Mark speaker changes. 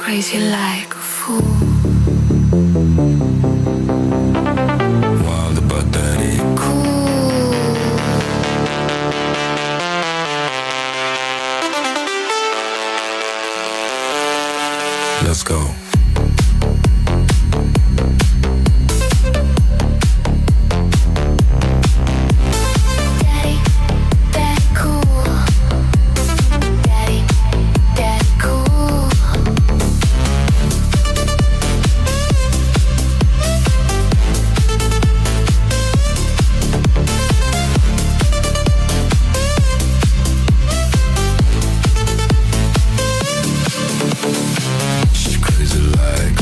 Speaker 1: crazy like a fool.
Speaker 2: Wild but daddy.
Speaker 1: Cool.
Speaker 2: Let's go.
Speaker 1: Daddy, that cool. Daddy, that cool.
Speaker 2: She's crazy like